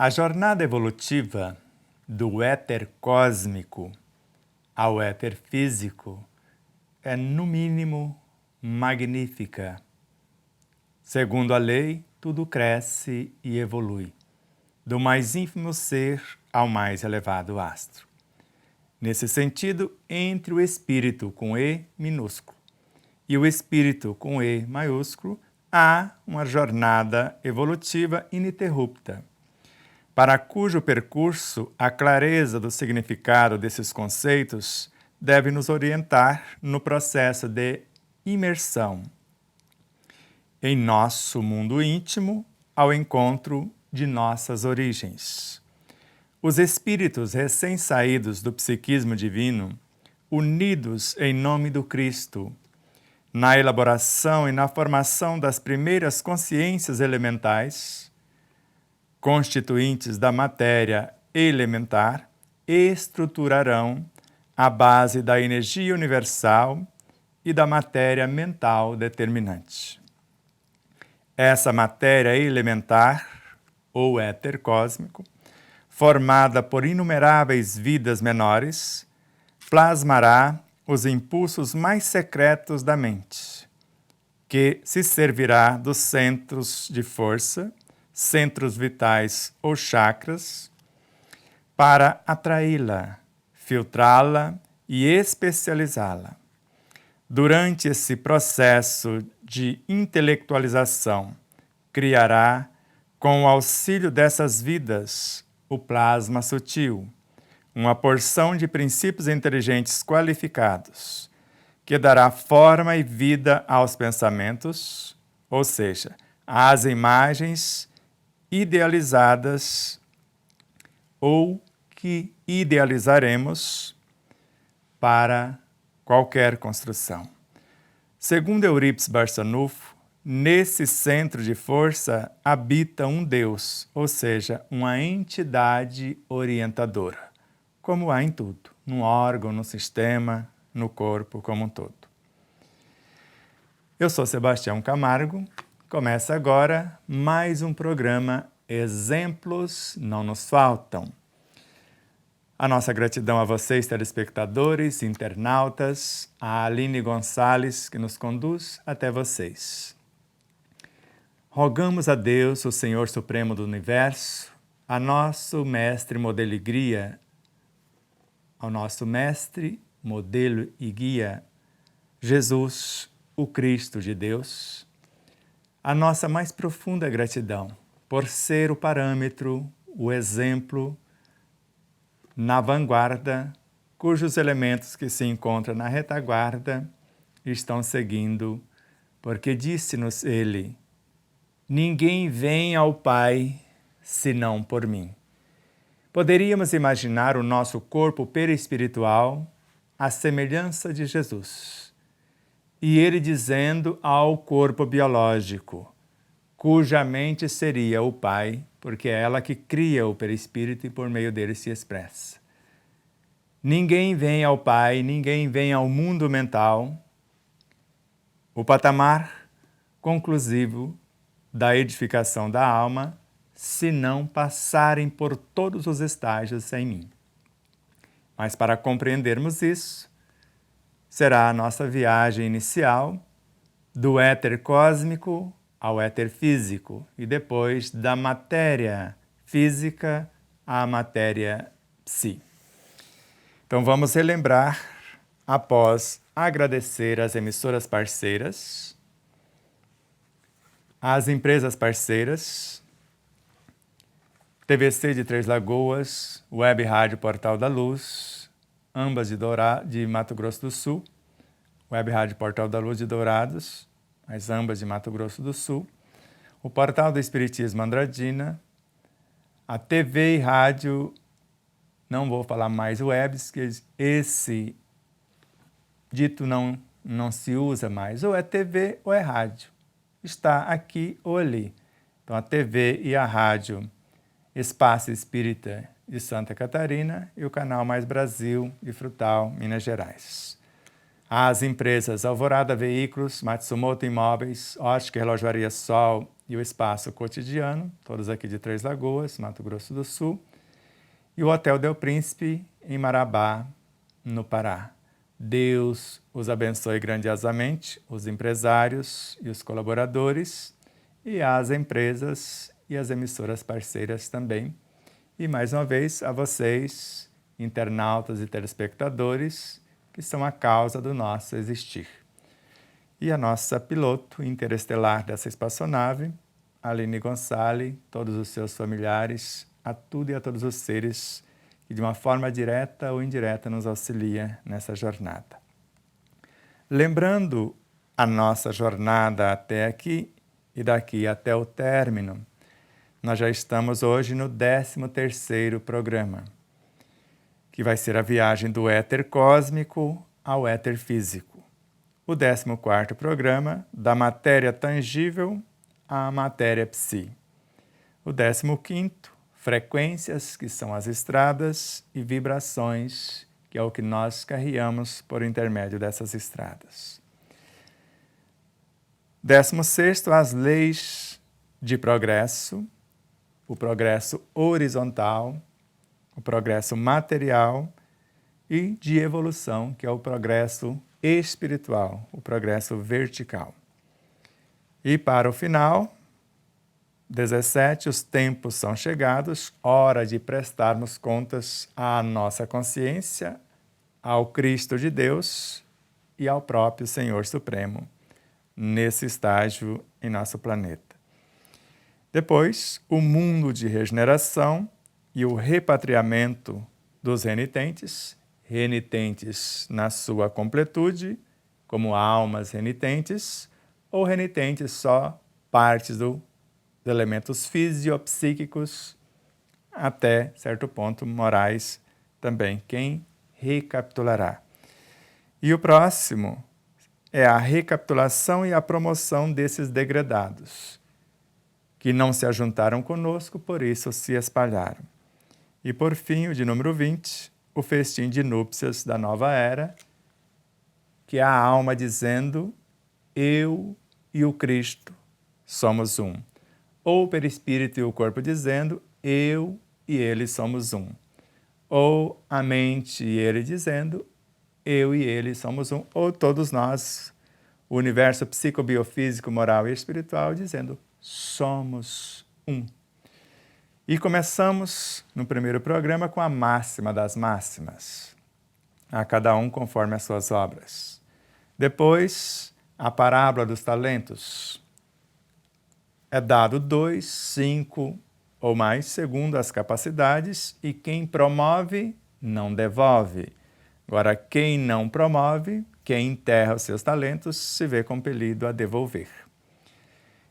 A jornada evolutiva do éter cósmico ao éter físico é, no mínimo, magnífica. Segundo a lei, tudo cresce e evolui, do mais ínfimo ser ao mais elevado astro. Nesse sentido, entre o espírito com E minúsculo e o espírito com E maiúsculo, há uma jornada evolutiva ininterrupta, para cujo percurso a clareza do significado desses conceitos deve nos orientar no processo de imersão em nosso mundo íntimo ao encontro de nossas origens. Os espíritos recém-saídos do psiquismo divino, unidos em nome do Cristo, na elaboração e na formação das primeiras consciências elementais, constituintes da matéria elementar, estruturarão a base da energia universal e da matéria mental determinante. Essa matéria elementar, ou éter cósmico, formada por inumeráveis vidas menores, plasmará os impulsos mais secretos da mente, que se servirá dos centros de força, centros vitais ou chakras, para atraí-la, filtrá-la e especializá-la. Durante esse processo de intelectualização, criará, com o auxílio dessas vidas, o plasma sutil, uma porção de princípios inteligentes qualificados, que dará forma e vida aos pensamentos, ou seja, às imagens idealizadas ou que idealizaremos para qualquer construção. Segundo Eurípides Barçanufo, nesse centro de força habita um Deus, ou seja, uma entidade orientadora, como há em tudo, no órgão, no sistema, no corpo como um todo. Eu sou Sebastião Camargo, começa agora mais um programa Exemplos Não Nos Faltam. A nossa gratidão a vocês, telespectadores, internautas, a Aline Gonçalves, que nos conduz até vocês. Rogamos a Deus, o Senhor Supremo do Universo, a nosso Mestre, Modelo e Guia, ao nosso Mestre, Modelo e Guia, Jesus, o Cristo de Deus, a nossa mais profunda gratidão por ser o parâmetro, o exemplo, na vanguarda, cujos elementos que se encontram na retaguarda estão seguindo, porque disse-nos ele: ninguém vem ao Pai senão por mim. Poderíamos imaginar o nosso corpo perispiritual à semelhança de Jesus, e ele dizendo ao corpo biológico, cuja mente seria o Pai, porque é ela que cria o perispírito e por meio dele se expressa. Ninguém vem ao Pai, ninguém vem ao mundo mental, o patamar conclusivo da edificação da alma, se não passarem por todos os estágios em mim. Mas para compreendermos isso, será a nossa viagem inicial do éter cósmico ao éter físico e depois da matéria física à matéria psi. Então vamos relembrar, após agradecer às emissoras parceiras, às empresas parceiras, TVC de Três Lagoas, Web Rádio Portal da Luz, ambas de Mato Grosso do Sul, Web Rádio Portal da Luz de Dourados, mas ambas de Mato Grosso do Sul, o Portal do Espiritismo Andradina, a TV e rádio, não vou falar mais webs, que esse dito não se usa mais, ou é TV ou é rádio, está aqui ou ali. Então a TV e a rádio Espaço Espírita de Santa Catarina e o canal Mais Brasil e Frutal, Minas Gerais. As empresas Alvorada Veículos, Matsumoto Imóveis, Ótica e Relojoaria Sol e o Espaço Cotidiano, todos aqui de Três Lagoas, Mato Grosso do Sul, e o Hotel Del Príncipe, em Marabá, no Pará. Deus os abençoe grandiosamente, os empresários e os colaboradores, e as empresas e as emissoras parceiras também. E mais uma vez a vocês, internautas e telespectadores, que são a causa do nosso existir. E a nossa piloto interestelar dessa espaçonave, Aline Gonçalves, todos os seus familiares, a tudo e a todos os seres que de uma forma direta ou indireta nos auxilia nessa jornada. Lembrando a nossa jornada até aqui e daqui até o término, nós já estamos hoje no 13º programa, que vai ser a viagem do éter cósmico ao éter físico. O 14º programa, da matéria tangível à matéria psi. O 15º, frequências, que são as estradas, e vibrações, que é o que nós carreamos por intermédio dessas estradas. 16º, as leis de progresso, o progresso horizontal, o progresso material e de evolução, que é o progresso espiritual, o progresso vertical. E para o final, 17, os tempos são chegados, hora de prestarmos contas à nossa consciência, ao Cristo de Deus e ao próprio Senhor Supremo, nesse estágio em nosso planeta. Depois, o mundo de regeneração e o repatriamento dos renitentes na sua completude, como almas renitentes, ou renitentes só partes dos elementos fisiopsíquicos, até certo ponto morais também. Quem recapitulará? E o próximo é a recapitulação e a promoção desses degradados, que não se ajuntaram conosco, por isso se espalharam. E por fim, o de número 20, o festim de núpcias da nova era, que é a alma dizendo: eu e o Cristo somos um. Ou o perispírito e o corpo dizendo: eu e ele somos um. Ou a mente e ele dizendo: eu e ele somos um. Ou todos nós, o universo psicobiofísico, moral e espiritual, dizendo: somos um. E começamos no primeiro programa com a máxima das máximas, a cada um conforme as suas obras. Depois, a parábola dos talentos. É dado 2, 5 ou mais, segundo as capacidades, e quem promove, não devolve. Agora, quem não promove, quem enterra os seus talentos, se vê compelido a devolver.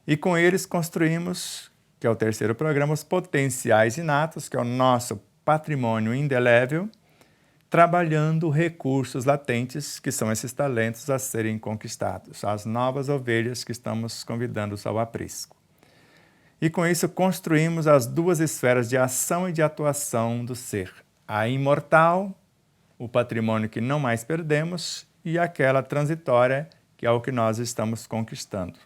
E com eles construímos, que é o terceiro programa, os potenciais inatos, que é o nosso patrimônio indelével, trabalhando recursos latentes, que são esses talentos a serem conquistados, as novas ovelhas que estamos convidando ao aprisco. E com isso construímos as duas esferas de ação e de atuação do ser. A imortal, o patrimônio que não mais perdemos, e aquela transitória, que é o que nós estamos conquistando.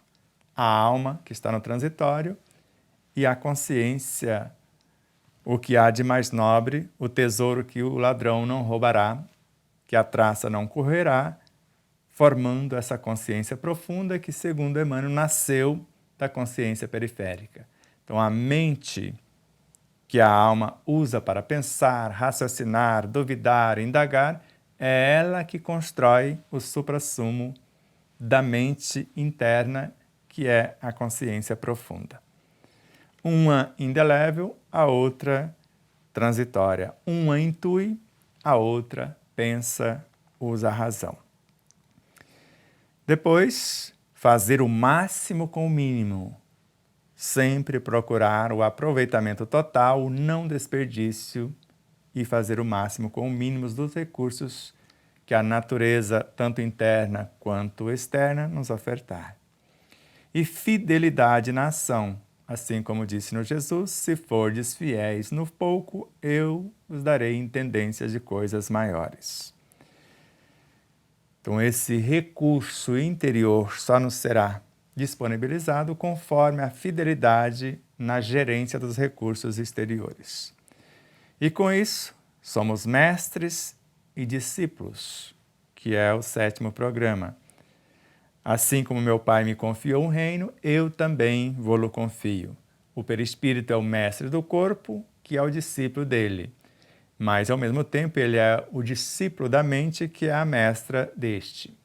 A alma, que está no transitório, e a consciência, o que há de mais nobre, o tesouro que o ladrão não roubará, que a traça não correrá, formando essa consciência profunda que, segundo Emmanuel, nasceu da consciência periférica. Então, a mente que a alma usa para pensar, raciocinar, duvidar, indagar, é ela que constrói o suprassumo da mente interna, que é a consciência profunda. Uma indelével, a outra transitória. Uma intui, a outra pensa, usa a razão. Depois, fazer o máximo com o mínimo. Sempre procurar o aproveitamento total, o não desperdício, e fazer o máximo com o mínimo dos recursos que a natureza, tanto interna quanto externa, nos ofertar. E fidelidade na ação. Assim como disse no Jesus: se fordes fiéis no pouco, eu vos darei intendências de coisas maiores. Então esse recurso interior só nos será disponibilizado conforme a fidelidade na gerência dos recursos exteriores. E com isso, somos mestres e discípulos, que é o 7º programa. Assim como meu Pai me confiou um reino, eu também vou-lo confio. O perispírito é o mestre do corpo, que é o discípulo dele. Mas, ao mesmo tempo, ele é o discípulo da mente, que é a mestra deste.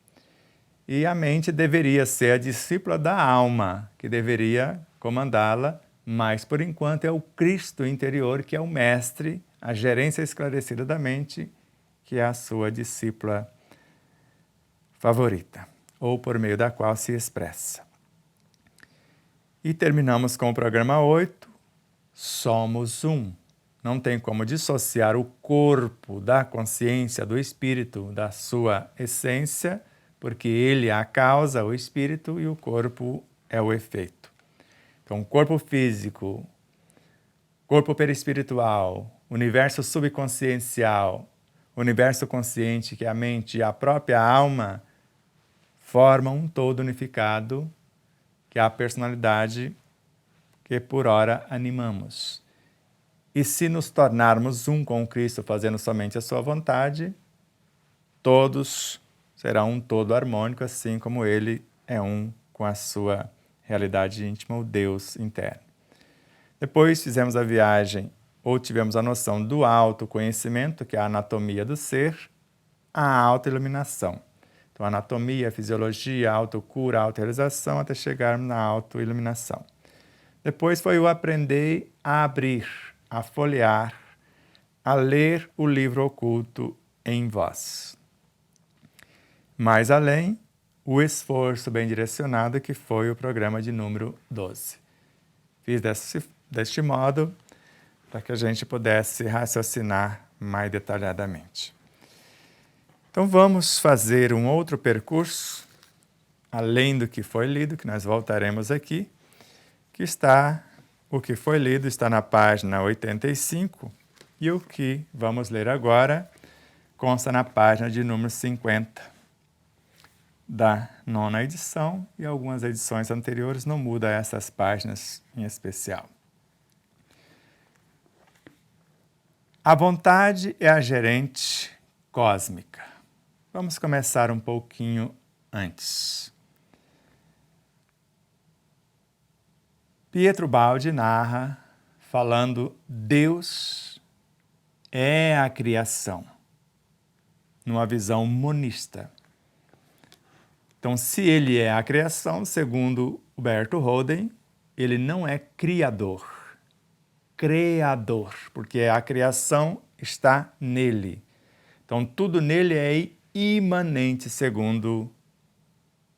E a mente deveria ser a discípula da alma, que deveria comandá-la, mas, por enquanto, é o Cristo interior, que é o mestre, a gerência esclarecida da mente, que é a sua discípula favorita, ou por meio da qual se expressa. E terminamos com o programa 8, Somos um. Não tem como dissociar o corpo da consciência, do espírito, da sua essência, porque ele é a causa, o espírito, e o corpo é o efeito. Então, corpo físico, corpo perispiritual, universo subconsciencial, universo consciente, que é a mente, e a própria alma, formam um todo unificado, que é a personalidade que por ora animamos. E se nos tornarmos um com Cristo, fazendo somente a sua vontade, todos serão um todo harmônico, assim como ele é um com a sua realidade íntima, o Deus interno. Depois fizemos a viagem, ou tivemos a noção do autoconhecimento, que é a anatomia do ser, a autoiluminação. Então, anatomia, fisiologia, autocura, autorrealização, até chegarmos na autoiluminação. Depois foi o aprender a abrir, a folhear, a ler o livro oculto em vós. Mais além, o esforço bem direcionado, que foi o programa de número 12. Fiz deste modo para que a gente pudesse raciocinar mais detalhadamente. Então vamos fazer um outro percurso, além do que foi lido, que nós voltaremos aqui, o que foi lido está na página 85 e o que vamos ler agora consta na página de número 50 da 9ª edição, e algumas edições anteriores não mudam essas páginas em especial. A vontade é a gerente cósmica. Vamos começar um pouquinho antes. Pietro Baldi narra, falando Deus é a criação, numa visão monista. Então, se ele é a criação, segundo Huberto Holden, ele não é criador, porque a criação está nele. Então, tudo nele é imanente, segundo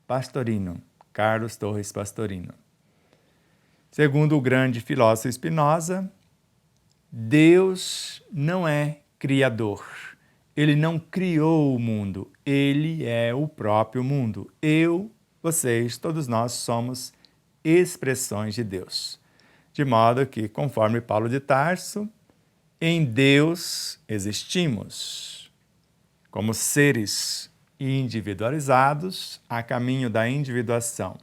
Pastorino, Carlos Torres Pastorino. Segundo o grande filósofo Spinoza, Deus não é criador. Ele não criou o mundo, ele é o próprio mundo. Eu, vocês, todos nós somos expressões de Deus. De modo que, conforme Paulo de Tarso, em Deus existimos como seres individualizados a caminho da individuação.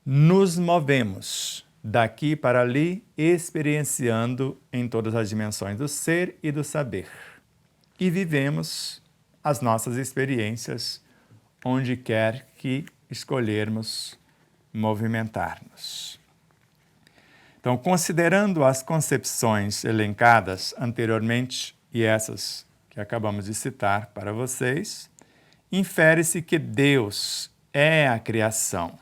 Nos movemos daqui para ali, experienciando em todas as dimensões do ser e do saber. E vivemos as nossas experiências onde quer que escolhermos movimentar-nos. Então, considerando as concepções elencadas anteriormente e essas que acabamos de citar para vocês, infere-se que Deus é a criação,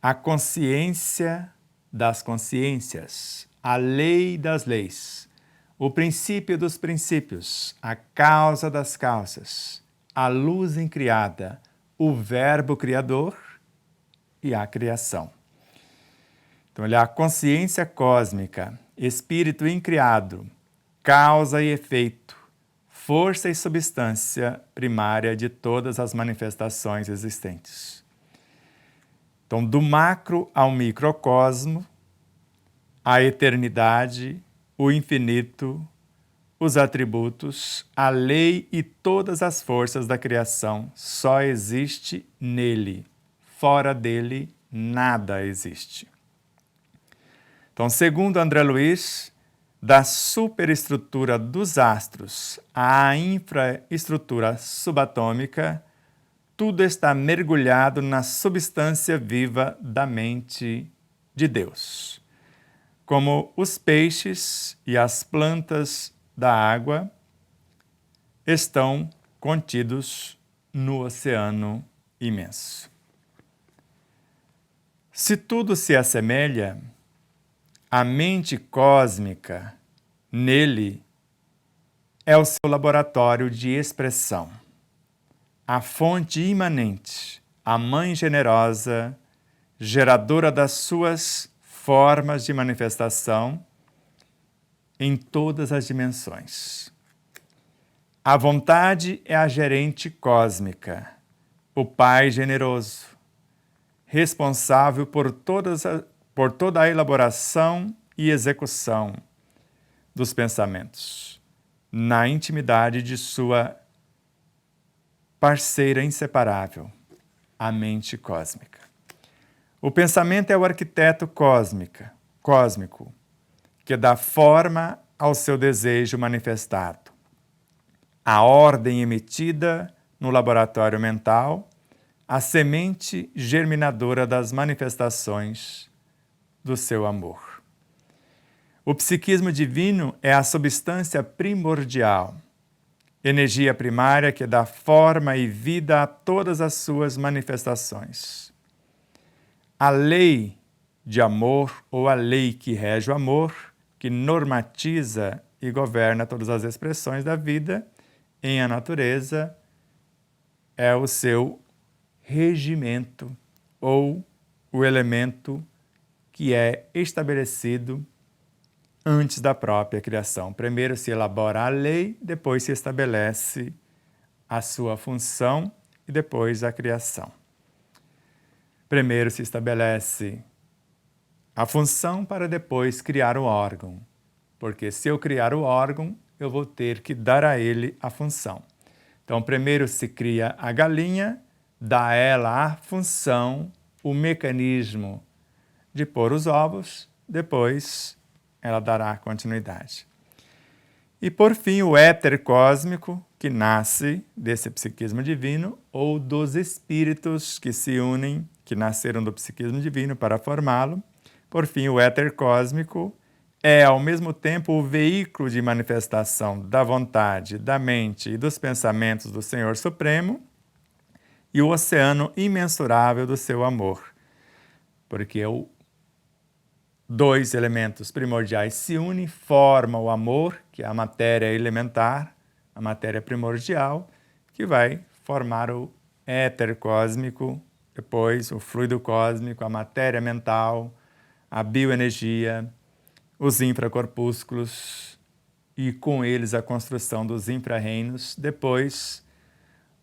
a consciência das consciências, a lei das leis, o princípio dos princípios, a causa das causas, a luz incriada, o verbo criador e a criação. Então, ele é a consciência cósmica, espírito incriado, causa e efeito, força e substância primária de todas as manifestações existentes. Então, do macro ao microcosmo, a eternidade, o infinito, os atributos, a lei e todas as forças da criação só existe nele, fora dele nada existe. Então, segundo André Luiz, da superestrutura dos astros à infraestrutura subatômica, tudo está mergulhado na substância viva da mente de Deus. Como os peixes e as plantas da água estão contidos no oceano imenso. Se tudo se assemelha, a mente cósmica, nele, é o seu laboratório de expressão, a fonte imanente, a mãe generosa, geradora das suas formas de manifestação em todas as dimensões. A vontade é a gerente cósmica, o Pai generoso, responsável por toda a elaboração e execução dos pensamentos, na intimidade de sua parceira inseparável, a mente cósmica. O pensamento é o arquiteto cósmico, que dá forma ao seu desejo manifestado. A ordem emitida no laboratório mental, a semente germinadora das manifestações do seu amor. O psiquismo divino é a substância primordial, energia primária que dá forma e vida a todas as suas manifestações. A lei de amor, ou a lei que rege o amor, que normatiza e governa todas as expressões da vida em a natureza, é o seu regimento, ou o elemento que é estabelecido antes da própria criação. Primeiro se elabora a lei, depois se estabelece a sua função e depois a criação. Primeiro se estabelece a função para depois criar o órgão, porque se eu criar o órgão, eu vou ter que dar a ele a função. Então, primeiro se cria a galinha, dá a ela a função, o mecanismo de pôr os ovos, depois ela dará continuidade. E, por fim, o éter cósmico, que nasce desse psiquismo divino, ou dos espíritos que se unem, que nasceram do psiquismo divino para formá-lo. Por fim, o éter cósmico é, ao mesmo tempo, o veículo de manifestação da vontade, da mente e dos pensamentos do Senhor Supremo e o oceano imensurável do seu amor, porque dois elementos primordiais se unem, formam o amor, que é a matéria elementar, a matéria primordial, que vai formar o éter cósmico, depois o fluido cósmico, a matéria mental, a bioenergia, os infracorpúsculos e com eles a construção dos infrarreinos, depois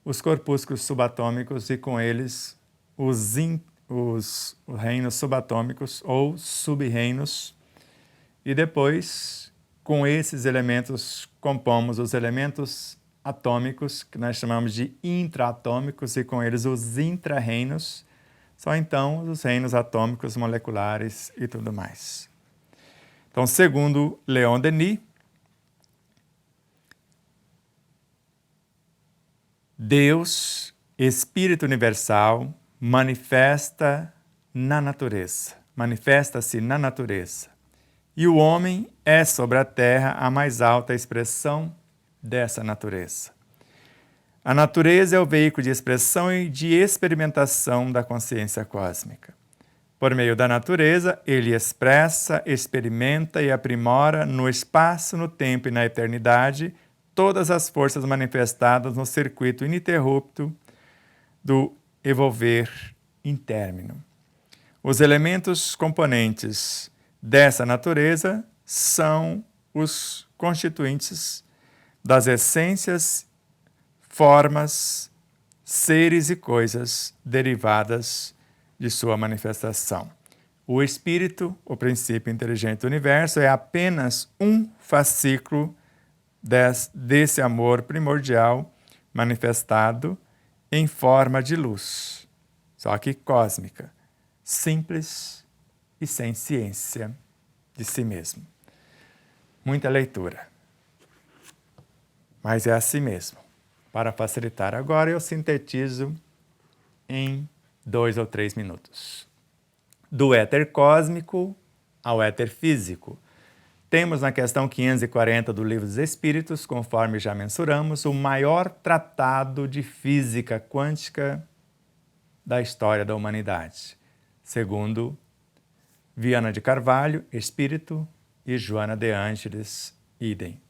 os corpúsculos subatômicos e com eles os reinos subatômicos ou sub-reinos, e depois, com esses elementos, compomos os elementos atômicos, que nós chamamos de intraatômicos, e com eles os intra-reinos, só então os reinos atômicos, moleculares e tudo mais. Então, segundo Leon Denis, Deus, Espírito Universal, manifesta-se na natureza. E o homem é sobre a terra a mais alta expressão dessa natureza. A natureza é o veículo de expressão e de experimentação da consciência cósmica. Por meio da natureza, ele expressa, experimenta e aprimora no espaço, no tempo e na eternidade todas as forças manifestadas no circuito ininterrupto do evolver intérmino. Os elementos componentes dessa natureza são os constituintes das essências, formas, seres e coisas derivadas de sua manifestação. O espírito, o princípio inteligente do universo, é apenas um fascículo desse amor primordial manifestado em forma de luz. só que cósmica, simples e sem ciência de si mesmo. Muita leitura, mas é assim mesmo. Para facilitar agora, eu sintetizo em 2 ou 3 minutos. Do éter cósmico ao éter físico. Temos na questão 540 do Livro dos Espíritos, conforme já mensuramos, o maior tratado de física quântica da história da humanidade, segundo Viana de Carvalho, Espírito, e Joana de Ângeles, idem.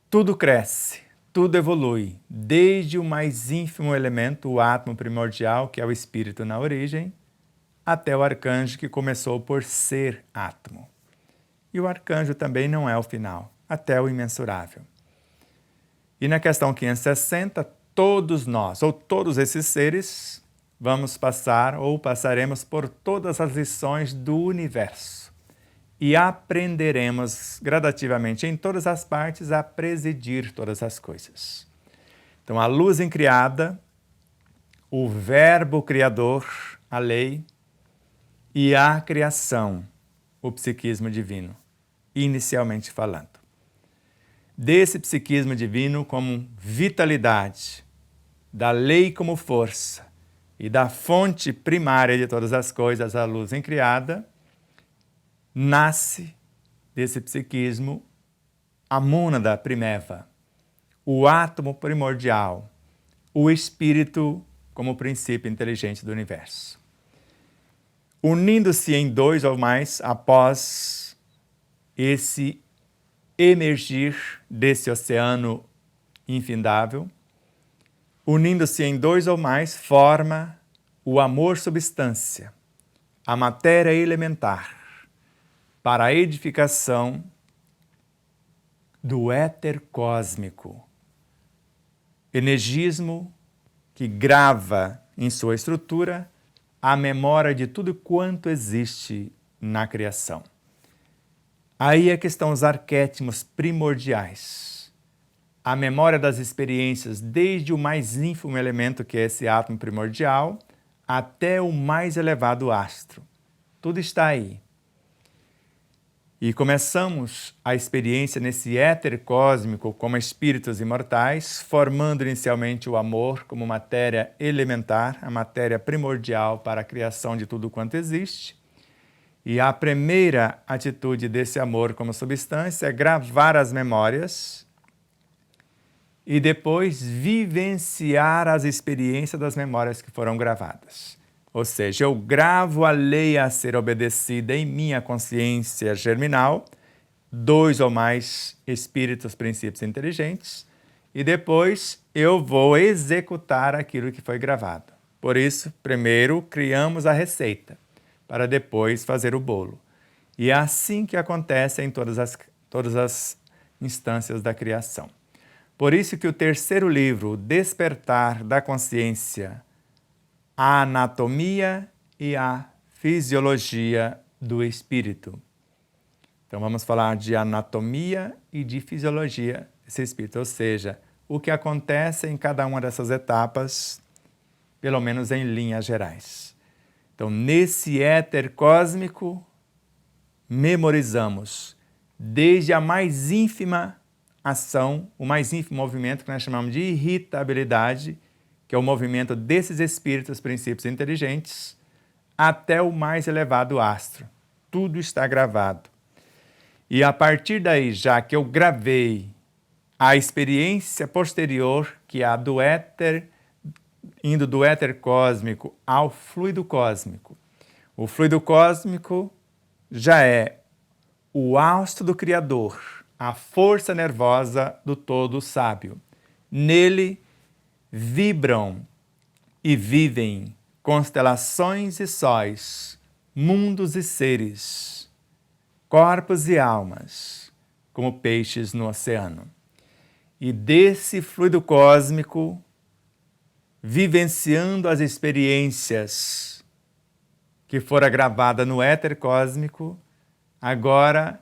Tudo cresce, tudo evolui, desde o mais ínfimo elemento, o átomo primordial, que é o espírito na origem, até o arcanjo, que começou por ser átomo. E o arcanjo também não é o final, até o imensurável. E na questão 560, todos nós, ou todos esses seres, vamos passar ou passaremos por todas as lições do universo e aprenderemos gradativamente em todas as partes a presidir todas as coisas. Então, a luz incriada, o verbo criador, a lei, e a criação, o psiquismo divino, inicialmente falando. Desse psiquismo divino como vitalidade, da lei como força e da fonte primária de todas as coisas, a luz incriada, nasce desse psiquismo a mônada primeva, o átomo primordial, o espírito como princípio inteligente do universo. Unindo-se em 2 ou mais após esse emergir desse oceano infindável, unindo-se em 2 ou mais, forma o amor substância, a matéria elementar, para a edificação do éter cósmico, energismo que grava em sua estrutura a memória de tudo quanto existe na criação. Aí é que estão os arquétipos primordiais, a memória das experiências desde o mais ínfimo elemento, que é esse átomo primordial, até o mais elevado astro. Tudo está aí. E começamos a experiência nesse éter cósmico como espíritos imortais, formando inicialmente o amor como matéria elementar, a matéria primordial para a criação de tudo quanto existe. E a primeira atitude desse amor como substância é gravar as memórias e depois vivenciar as experiências das memórias que foram gravadas. Ou seja, eu gravo a lei a ser obedecida em minha consciência germinal, 2 ou mais espíritos, princípios inteligentes, e depois eu vou executar aquilo que foi gravado. Por isso, primeiro criamos a receita, para depois fazer o bolo. E é assim que acontece em todas as instâncias da criação. Por isso que o terceiro livro, o Despertar da Consciência, a anatomia e a fisiologia do espírito. Então vamos falar de anatomia e de fisiologia desse espírito, ou seja, o que acontece em cada uma dessas etapas, pelo menos em linhas gerais. Então, nesse éter cósmico, memorizamos desde a mais ínfima ação, o mais ínfimo movimento que nós chamamos de irritabilidade, que é o movimento desses espíritos, princípios inteligentes, até o mais elevado astro. Tudo está gravado. E a partir daí, já que eu gravei a experiência posterior, que é a do éter, indo do éter cósmico ao fluido cósmico. O fluido cósmico já é o hausto do Criador, a força nervosa do todo sábio. Nele vibram e vivem constelações e sóis, mundos e seres, corpos e almas, como peixes no oceano. E desse fluido cósmico, vivenciando as experiências que fora gravada no éter cósmico, agora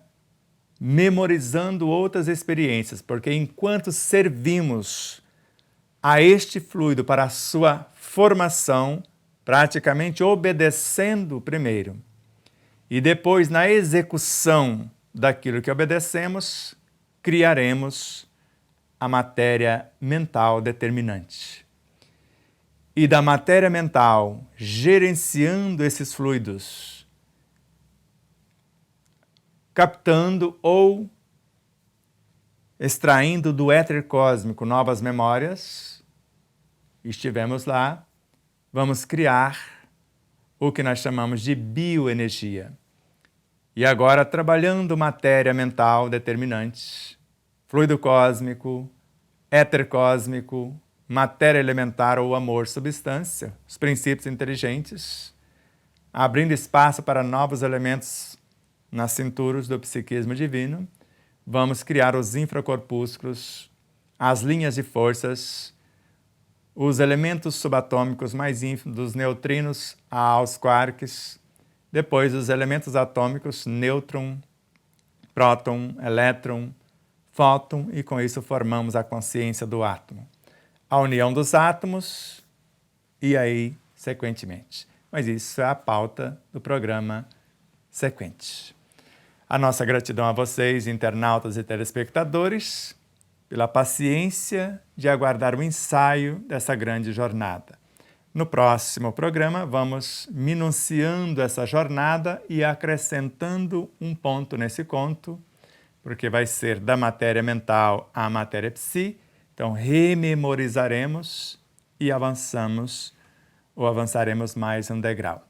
memorizando outras experiências, porque enquanto servimos a este fluido para a sua formação, praticamente obedecendo primeiro. E depois, na execução daquilo que obedecemos, criaremos a matéria mental determinante. E da matéria mental, gerenciando esses fluidos, captando ou extraindo do éter cósmico novas memórias, estivemos lá, vamos criar o que nós chamamos de bioenergia. E agora, trabalhando matéria mental determinante, fluido cósmico, éter cósmico, matéria elementar ou amor, substância, os princípios inteligentes, abrindo espaço para novos elementos nas cinturas do psiquismo divino, vamos criar os infracorpúsculos, as linhas de forças, os elementos subatômicos mais ínfimos, dos neutrinos aos quarks, depois os elementos atômicos, nêutron, próton, elétron, fóton, e com isso formamos a consciência do átomo. A união dos átomos e aí, sequentemente. Mas isso é a pauta do programa sequente. A nossa gratidão a vocês, internautas e telespectadores, pela paciência de aguardar o ensaio dessa grande jornada. No próximo programa, vamos minuciando essa jornada e acrescentando um ponto nesse conto, porque vai ser da matéria mental à matéria psi. Então, rememorizaremos e avançaremos mais um degrau.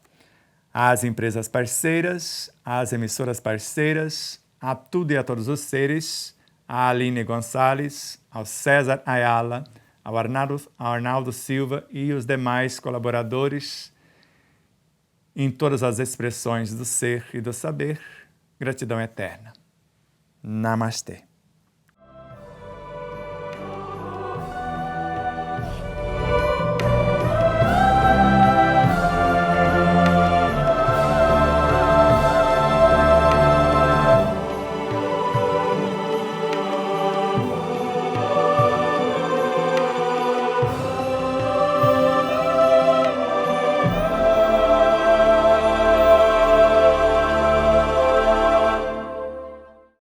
Às empresas parceiras, às emissoras parceiras, a tudo e a todos os seres, a Aline Gonçalves, ao César Ayala, ao Arnaldo Silva e os demais colaboradores em todas as expressões do ser e do saber, gratidão eterna. Namastê.